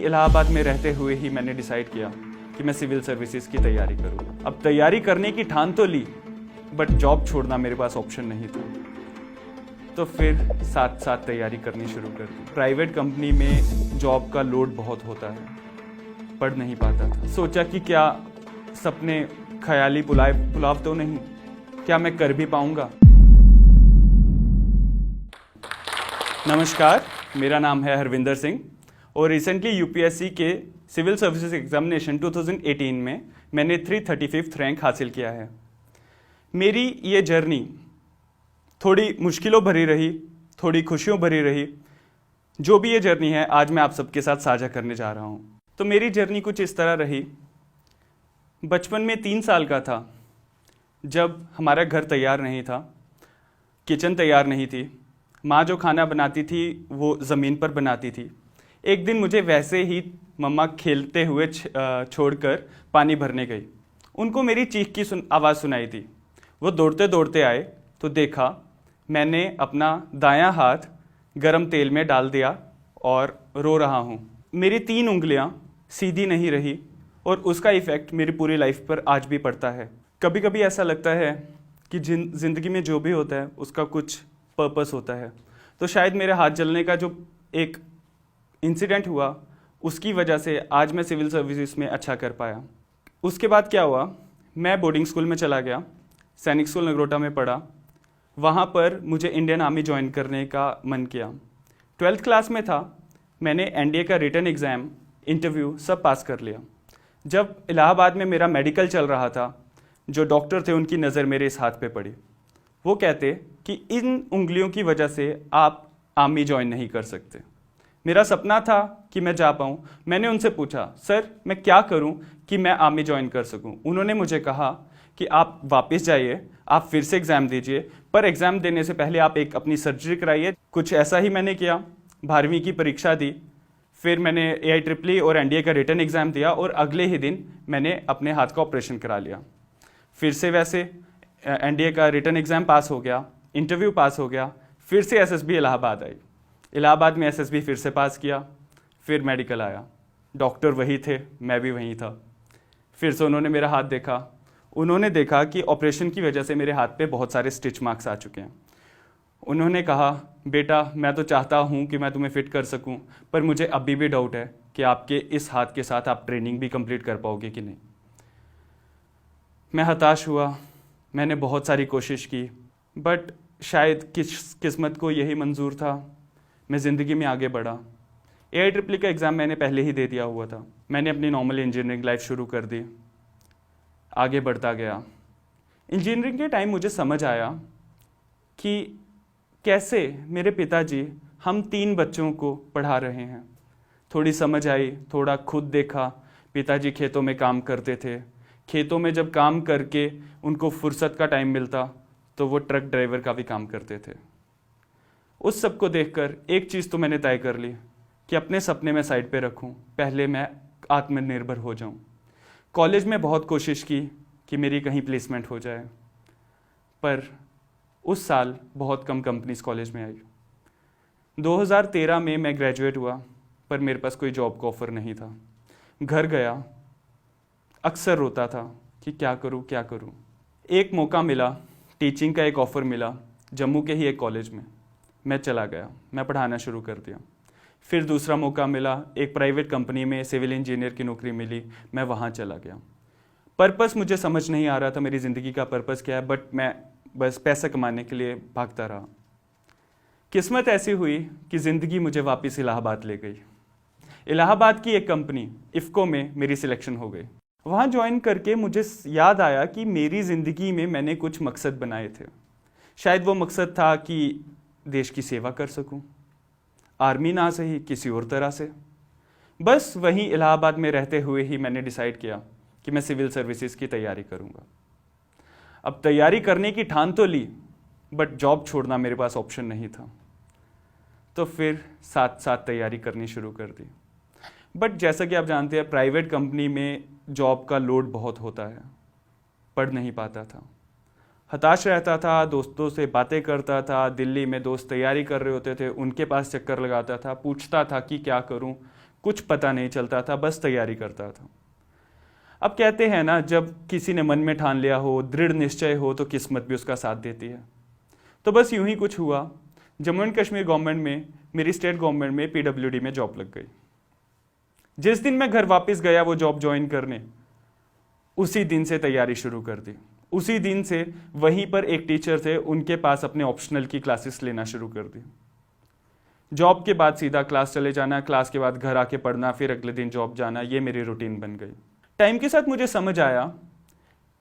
इलाहाबाद में रहते हुए ही मैंने डिसाइड किया कि मैं सिविल सर्विसेज की तैयारी करूँ। अब तैयारी करने की ठान तो ली, बट जॉब छोड़ना मेरे पास ऑप्शन नहीं था। तो फिर साथ साथ तैयारी करनी शुरू कर दी। प्राइवेट कंपनी में जॉब का लोड बहुत होता है, पढ़ नहीं पाता था। सोचा कि क्या सपने ख्याली पुलाव तो नहीं, क्या मैं कर भी पाऊंगा। नमस्कार, मेरा नाम है हरविंदर सिंह और रिसेंटली यूपीएससी के सिविल सर्विसेज एग्जामिनेशन 2018 में मैंने 335th रैंक हासिल किया है। मेरी ये जर्नी थोड़ी मुश्किलों भरी रही, थोड़ी खुशियों भरी रही। जो भी ये जर्नी है आज मैं आप सबके साथ साझा करने जा रहा हूँ। तो मेरी जर्नी कुछ इस तरह रही। बचपन में 3 साल का था जब हमारा घर तैयार नहीं था, किचन तैयार नहीं थी। माँ जो खाना बनाती थी वो ज़मीन पर बनाती थी। एक दिन मुझे वैसे ही मम्मा खेलते हुए छोड़कर पानी भरने गई। उनको मेरी चीख की आवाज़ सुनाई थी। वो दौड़ते दौड़ते आए तो देखा मैंने अपना दायां हाथ गरम तेल में डाल दिया और रो रहा हूँ। मेरी 3 उंगलियाँ सीधी नहीं रही और उसका इफ़ेक्ट मेरी पूरी लाइफ पर आज भी पड़ता है। कभी कभी ऐसा लगता है कि ज़िंदगी में जो भी होता है उसका कुछ पर्पस होता है। तो शायद मेरे हाथ जलने का जो एक इंसिडेंट हुआ उसकी वजह से आज मैं सिविल सर्विसेज में अच्छा कर पाया। उसके बाद क्या हुआ, मैं बोर्डिंग स्कूल में चला गया, सैनिक स्कूल नगरोटा में पढ़ा। वहाँ पर मुझे इंडियन आर्मी ज्वाइन करने का मन किया। 12th क्लास में था, मैंने एनडीए का रिटन एग्ज़ाम, इंटरव्यू सब पास कर लिया। जब इलाहाबाद में मेरा मेडिकल चल रहा था, जो डॉक्टर थे उनकी नज़र मेरे इस हाथ पे पड़ी। वो कहते कि इन उंगलियों की वजह से आप आर्मी ज्वाइन नहीं कर सकते। मेरा सपना था कि मैं जा पाऊँ। मैंने उनसे पूछा, सर मैं क्या करूँ कि मैं आर्मी ज्वाइन कर सकूँ। उन्होंने मुझे कहा कि आप वापस जाइए, आप फिर से एग्ज़ाम दीजिए, पर एग्ज़ाम देने से पहले आप एक अपनी सर्जरी कराइए। कुछ ऐसा ही मैंने किया। 12वीं की परीक्षा दी, फिर मैंने AIEEE और एनडीए का रिटन एग्ज़ाम दिया और अगले ही दिन मैंने अपने हाथ का ऑपरेशन करा लिया। फिर से वैसे एनडीए का रिटन एग्ज़ाम पास हो गया, इंटरव्यू पास हो गया, फिर से एसएसबी इलाहाबाद आई। इलाहाबाद में एसएसबी फिर से पास किया, फिर मेडिकल आया। डॉक्टर वही थे, मैं भी वहीं था। फिर से उन्होंने मेरा हाथ देखा। उन्होंने देखा कि ऑपरेशन की वजह से मेरे हाथ पे बहुत सारे स्टिच मार्क्स आ चुके हैं। उन्होंने कहा, बेटा मैं तो चाहता हूँ कि मैं तुम्हें फिट कर सकूँ, पर मुझे अभी भी डाउट है कि आपके इस हाथ के साथ आप ट्रेनिंग भी कंप्लीट कर पाओगे कि नहीं। मैं हताश हुआ। मैंने बहुत सारी कोशिश की, बट शायद किस्मत को यही मंजूर था। मैं ज़िंदगी में आगे बढ़ा। AIEEE का एग्ज़ाम मैंने पहले ही दे दिया हुआ था। मैंने अपनी नॉर्मल इंजीनियरिंग लाइफ शुरू कर दी, आगे बढ़ता गया। इंजीनियरिंग के टाइम मुझे समझ आया कि कैसे मेरे पिताजी हम 3 बच्चों को पढ़ा रहे हैं। थोड़ी समझ आई, थोड़ा खुद देखा। पिताजी खेतों में काम करते थे। खेतों में जब काम करके उनको फुर्सत का टाइम मिलता तो वो ट्रक ड्राइवर का भी काम करते थे। उस सब को देखकर एक चीज़ तो मैंने तय कर ली कि अपने सपने में साइड पे रखूं, पहले मैं आत्मनिर्भर हो जाऊं। कॉलेज में बहुत कोशिश की कि मेरी कहीं प्लेसमेंट हो जाए, पर उस साल बहुत कम कंपनीज कॉलेज में आई। 2013 में मैं ग्रेजुएट हुआ, पर मेरे पास कोई जॉब का ऑफ़र नहीं था। घर गया, अक्सर रोता था कि क्या करूं क्या करूं। एक मौका मिला, टीचिंग का एक ऑफ़र मिला जम्मू के ही एक कॉलेज में। मैं चला गया, मैं पढ़ाना शुरू कर दिया। फिर दूसरा मौका मिला, एक प्राइवेट कंपनी में सिविल इंजीनियर की नौकरी मिली, मैं वहाँ चला गया। पर्पस मुझे समझ नहीं आ रहा था, मेरी ज़िंदगी का पर्पस क्या है, बट मैं बस पैसा कमाने के लिए भागता रहा। किस्मत ऐसी हुई कि ज़िंदगी मुझे वापस इलाहाबाद ले गई। इलाहाबाद की एक कंपनी इफ़को में मेरी सिलेक्शन हो गई। वहाँ ज्वाइन करके मुझे याद आया कि मेरी ज़िंदगी में मैंने कुछ मकसद बनाए थे। शायद वो मकसद था कि देश की सेवा कर सकूं, आर्मी ना सही किसी और तरह से। बस वहीं इलाहाबाद में रहते हुए ही मैंने डिसाइड किया कि मैं सिविल सर्विसेज की तैयारी करूंगा। अब तैयारी करने की ठान तो ली, बट जॉब छोड़ना मेरे पास ऑप्शन नहीं था। तो फिर साथ साथ तैयारी करनी शुरू कर दी। बट जैसा कि आप जानते हैं, प्राइवेट कंपनी में जॉब का लोड बहुत होता है, पढ़ नहीं पाता था, हताश रहता था, दोस्तों से बातें करता था। दिल्ली में दोस्त तैयारी कर रहे होते थे, उनके पास चक्कर लगाता था, पूछता था कि क्या करूं, कुछ पता नहीं चलता था, बस तैयारी करता था। अब कहते हैं ना, जब किसी ने मन में ठान लिया हो, दृढ़ निश्चय हो, तो किस्मत भी उसका साथ देती है। तो बस यूं ही कुछ हुआ, जम्मू एंड कश्मीर गवर्नमेंट में, मेरी स्टेट गवर्नमेंट में पीडब्ल्यूडी में जॉब लग गई। जिस दिन मैं घर वापस गया वो जॉब ज्वाइन करने, उसी दिन से तैयारी शुरू कर दी। उसी दिन से वहीं पर एक टीचर थे, उनके पास अपने ऑप्शनल की क्लासेस लेना शुरू कर दी। जॉब के बाद सीधा क्लास चले जाना, क्लास के बाद घर आके पढ़ना, फिर अगले दिन जॉब जाना, ये मेरी रूटीन बन गई। टाइम के साथ मुझे समझ आया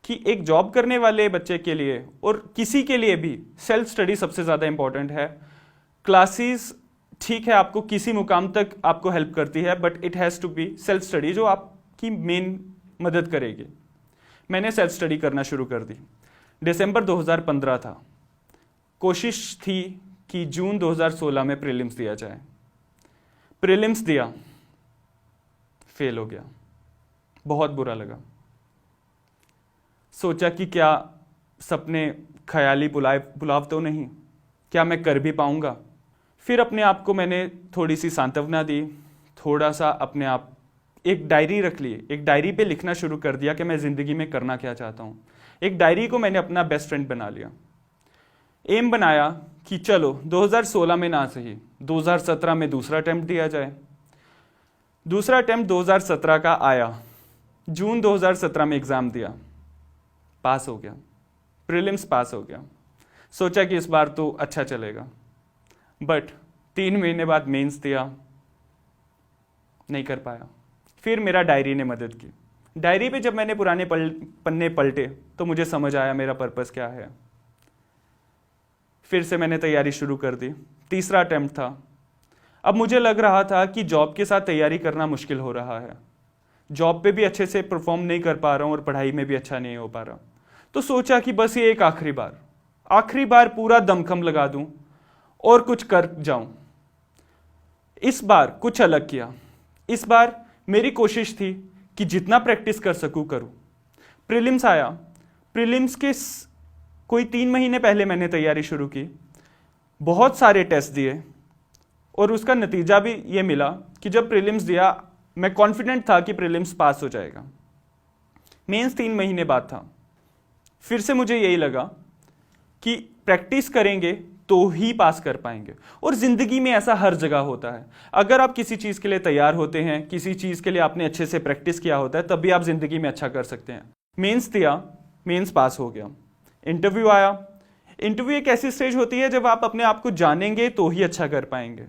कि एक जॉब करने वाले बच्चे के लिए और किसी के लिए भी सेल्फ स्टडी सबसे ज़्यादा इंपॉर्टेंट है। क्लासेस ठीक है, आपको किसी मुकाम तक आपको हेल्प करती है, but it has to be self study जो आपकी मेन मदद करेगी। मैंने सेल्फ स्टडी करना शुरू कर दी। दिसंबर 2015 था। कोशिश थी कि जून 2016 में प्रीलिम्स दिया जाए। प्रीलिम्स दिया, फेल हो गया। बहुत बुरा लगा। सोचा कि क्या सपने ख्याली पुलाव तो नहीं, क्या मैं कर भी पाऊंगा। फिर अपने आप को मैंने थोड़ी सी सांत्वना दी, थोड़ा सा अपने आप एक डायरी रख ली, एक डायरी पे लिखना शुरू कर दिया कि मैं ज़िंदगी में करना क्या चाहता हूँ। एक डायरी को मैंने अपना बेस्ट फ्रेंड बना लिया। एम बनाया कि चलो 2016 में ना सही, 2017 में दूसरा अटेम्प्ट दिया जाए। दूसरा अटेम्प्ट 2017 का आया। जून 2017 में एग्ज़ाम दिया, पास हो गया, प्रीलिम्स पास हो गया। सोचा कि इस बार तो अच्छा चलेगा, बट 3 महीने बाद मेंस दिया, नहीं कर पाया। फिर मेरा डायरी ने मदद की। डायरी पे जब मैंने पुराने पन्ने पलटे तो मुझे समझ आया मेरा पर्पस क्या है। फिर से मैंने तैयारी शुरू कर दी। तीसरा अटेम्प्ट था। अब मुझे लग रहा था कि जॉब के साथ तैयारी करना मुश्किल हो रहा है। जॉब पे भी अच्छे से परफॉर्म नहीं कर पा रहा हूँ और पढ़ाई में भी अच्छा नहीं हो पा रहा। तो सोचा कि बस ये एक आखिरी बार पूरा दमखम लगा दूं और कुछ कर जाऊं। इस बार कुछ अलग किया। इस बार मेरी कोशिश थी कि जितना प्रैक्टिस कर सकूं करूं। प्रीलिम्स आया। प्रीलिम्स के कोई 3 महीने पहले मैंने तैयारी शुरू की, बहुत सारे टेस्ट दिए और उसका नतीजा भी ये मिला कि जब प्रीलिम्स दिया मैं कॉन्फिडेंट था कि प्रीलिम्स पास हो जाएगा। मेंस 3 महीने बाद था। फिर से मुझे यही लगा कि प्रैक्टिस करेंगे तो ही पास कर पाएंगे। और ज़िंदगी में ऐसा हर जगह होता है। अगर आप किसी चीज़ के लिए तैयार होते हैं, किसी चीज़ के लिए आपने अच्छे से प्रैक्टिस किया होता है, तब भी आप ज़िंदगी में अच्छा कर सकते हैं। मेंस दिया, मेंस पास हो गया। इंटरव्यू आया। इंटरव्यू एक ऐसी स्टेज होती है जब आप अपने आप को जानेंगे तो ही अच्छा कर पाएंगे।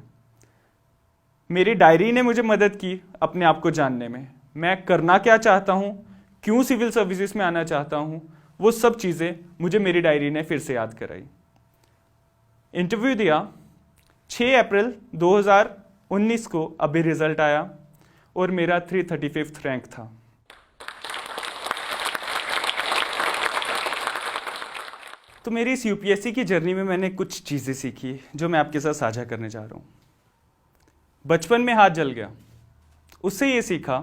मेरी डायरी ने मुझे मदद की अपने आप को जानने में। मैं करना क्या चाहता हूँ, क्यों सिविल सर्विसेज में आना चाहता हूँ, वो सब चीज़ें मुझे मेरी डायरी ने फिर से याद कराई। इंटरव्यू दिया। 6 अप्रैल 2019 को अभी रिजल्ट आया और मेरा 335 रैंक था। तो मेरी इस यूपीएससी की जर्नी में मैंने कुछ चीज़ें सीखी जो मैं आपके साथ साझा करने जा रहा हूँ। बचपन में हाथ जल गया, उससे ये सीखा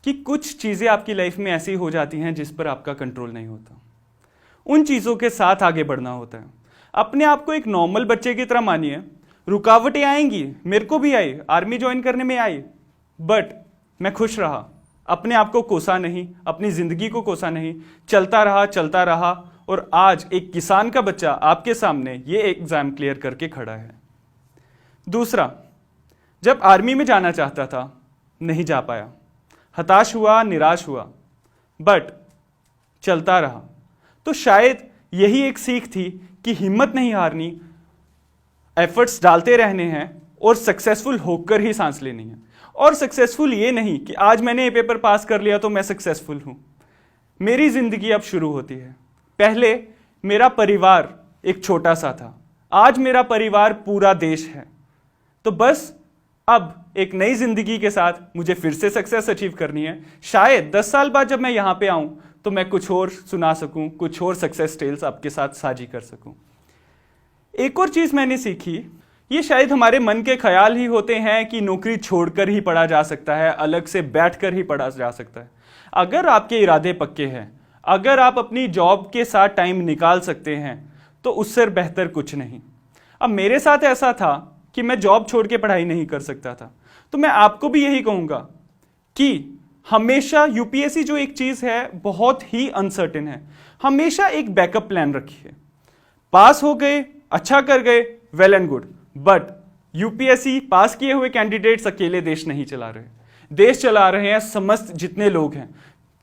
कि कुछ चीज़ें आपकी लाइफ में ऐसी हो जाती हैं जिस पर आपका कंट्रोल नहीं होता। उन चीज़ों के साथ आगे बढ़ना होता है। अपने आप को एक नॉर्मल बच्चे की तरह मानिए। रुकावटें आएंगी, मेरे को भी आई, आर्मी ज्वाइन करने में आई, बट मैं खुश रहा। अपने आप को कोसा नहीं, अपनी ज़िंदगी को कोसा नहीं, चलता रहा और आज एक किसान का बच्चा आपके सामने ये एग्ज़ाम क्लियर करके खड़ा है। दूसरा, जब आर्मी में जाना चाहता था, नहीं जा पाया, हताश हुआ, निराश हुआ, बट चलता रहा। तो शायद यही एक सीख थी कि हिम्मत नहीं हारनी, एफर्ट्स डालते रहने हैं और सक्सेसफुल होकर ही सांस लेनी है। और सक्सेसफुल ये नहीं कि आज मैंने ये पेपर पास कर लिया तो मैं सक्सेसफुल हूँ। मेरी ज़िंदगी अब शुरू होती है। पहले मेरा परिवार एक छोटा सा था, आज मेरा परिवार पूरा देश है। तो बस अब एक नई ज़िंदगी के साथ मुझे फिर से सक्सेस अचीव करनी है। शायद 10 साल बाद जब मैं यहाँ पे आऊँ तो मैं कुछ और सुना सकूँ, कुछ और सक्सेस टेल्स आपके साथ साझी कर सकूँ। एक और चीज़ मैंने सीखी, ये शायद हमारे मन के ख्याल ही होते हैं कि नौकरी छोड़कर ही पढ़ा जा सकता है, अलग से बैठकर ही पढ़ा जा सकता है। अगर आपके इरादे पक्के हैं, अगर आप अपनी जॉब के साथ टाइम निकाल सकते हैं, तो उससे बेहतर कुछ नहीं। अब मेरे साथ ऐसा था कि मैं जॉब छोड़ के पढ़ाई नहीं कर सकता था, तो मैं आपको भी यही कहूंगा कि हमेशा यूपीएससी जो एक चीज है बहुत ही अनसर्टेन है, हमेशा एक बैकअप प्लान रखिए। पास हो गए, अच्छा कर गए, well and good, but UPSC pass किए हुए कैंडिडेट्स अकेले देश नहीं चला रहे, देश चला रहे हैं समस्त जितने लोग हैं।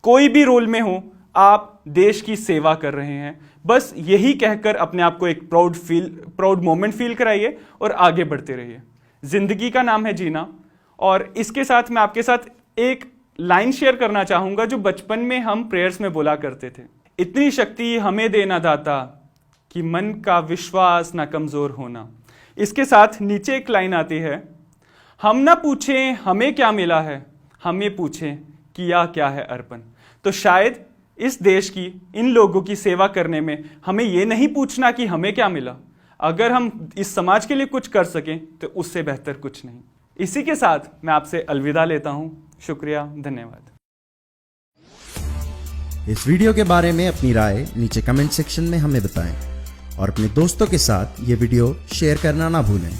कोई भी रोल में हो, आप देश की सेवा कर रहे हैं। बस यही कहकर अपने आप को एक प्राउड मोमेंट फील कराइए और आगे बढ़ते रहिए। जिंदगी का नाम है जीना। और इसके साथ मैं आपके साथ एक लाइन शेयर करना चाहूंगा जो बचपन में हम प्रेयर्स में बोला करते थे। इतनी शक्ति हमें देना दाता कि मन का विश्वास ना कमजोर होना। इसके साथ नीचे एक लाइन आती है, हम ना पूछें हमें क्या मिला है, हमें पूछें किया क्या है अर्पण। तो शायद इस देश की, इन लोगों की सेवा करने में हमें यह नहीं पूछना कि हमें क्या मिला, अगर हम इस समाज के लिए कुछ कर सकें तो उससे बेहतर कुछ नहीं। इसी के साथ मैं आपसे अलविदा लेता हूं। शुक्रिया, धन्यवाद। इस वीडियो के बारे में अपनी राय नीचे कमेंट सेक्शन में हमें बताएं और अपने दोस्तों के साथ ये वीडियो शेयर करना ना भूलें।